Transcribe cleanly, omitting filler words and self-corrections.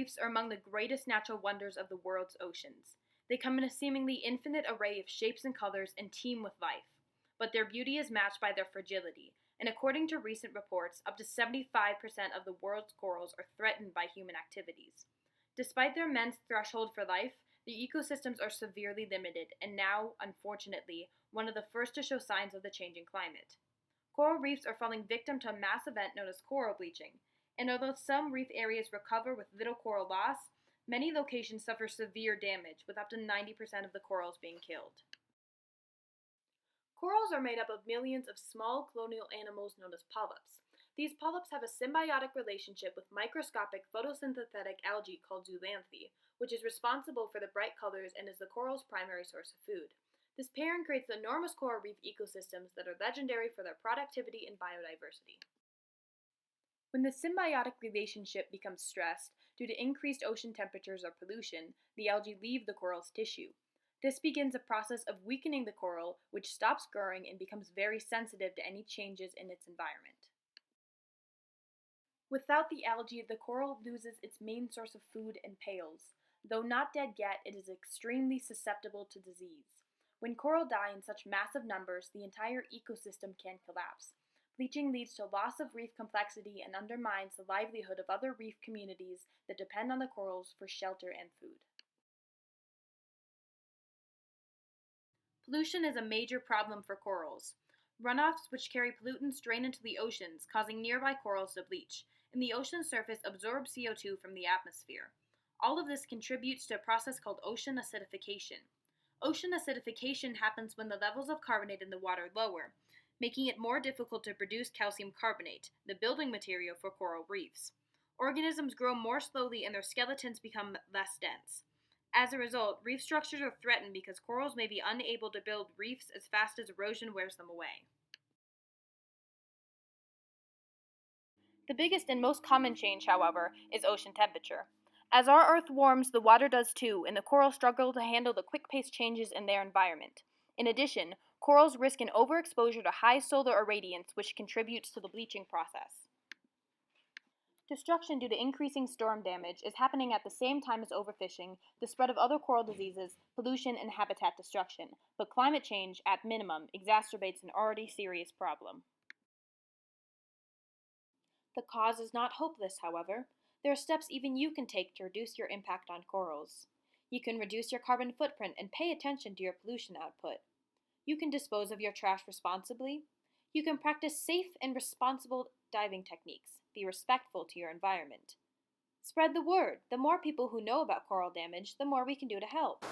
reefs are among the greatest natural wonders of the world's oceans. They come in a seemingly infinite array of shapes and colors and teem with life. But their beauty is matched by their fragility, and according to recent reports, up to 75% of the world's corals are threatened by human activities. Despite their immense threshold for life, the ecosystems are severely limited and now, unfortunately, one of the first to show signs of the changing climate. Coral reefs are falling victim to a mass event known as coral bleaching, and although some reef areas recover with little coral loss, many locations suffer severe damage, with up to 90% of the corals being killed. Corals are made up of millions of small colonial animals known as polyps. These polyps have a symbiotic relationship with microscopic photosynthetic algae called zoolanthe, which is responsible for the bright colors and is the coral's primary source of food. This pairing creates enormous coral reef ecosystems that are legendary for their productivity and biodiversity. When the symbiotic relationship becomes stressed due to increased ocean temperatures or pollution, the algae leave the coral's tissue. This begins a process of weakening the coral, which stops growing and becomes very sensitive to any changes in its environment. Without the algae, the coral loses its main source of food and pales. Though not dead yet, it is extremely susceptible to disease. When coral die in such massive numbers, the entire ecosystem can collapse. Bleaching leads to loss of reef complexity and undermines the livelihood of other reef communities that depend on the corals for shelter and food. Pollution is a major problem for corals. Runoffs which carry pollutants drain into the oceans, causing nearby corals to bleach, and the ocean surface absorbs CO2 from the atmosphere. All of this contributes to a process called ocean acidification. Ocean acidification happens when the levels of carbonate in the water lower, making it more difficult to produce calcium carbonate, the building material for coral reefs. Organisms grow more slowly and their skeletons become less dense. As a result, reef structures are threatened because corals may be unable to build reefs as fast as erosion wears them away. The biggest and most common change, however, is ocean temperature. As our Earth warms, the water does too, and the corals struggle to handle the quick-paced changes in their environment. In addition, corals risk an overexposure to high solar irradiance, which contributes to the bleaching process. Destruction due to increasing storm damage is happening at the same time as overfishing, the spread of other coral diseases, pollution, and habitat destruction, but climate change, at minimum, exacerbates an already serious problem. The cause is not hopeless, however. There are steps even you can take to reduce your impact on corals. You can reduce your carbon footprint and pay attention to your pollution output. You can dispose of your trash responsibly. You can practice safe and responsible diving techniques. Be respectful to your environment. Spread the word. The more people who know about coral damage, the more we can do to help.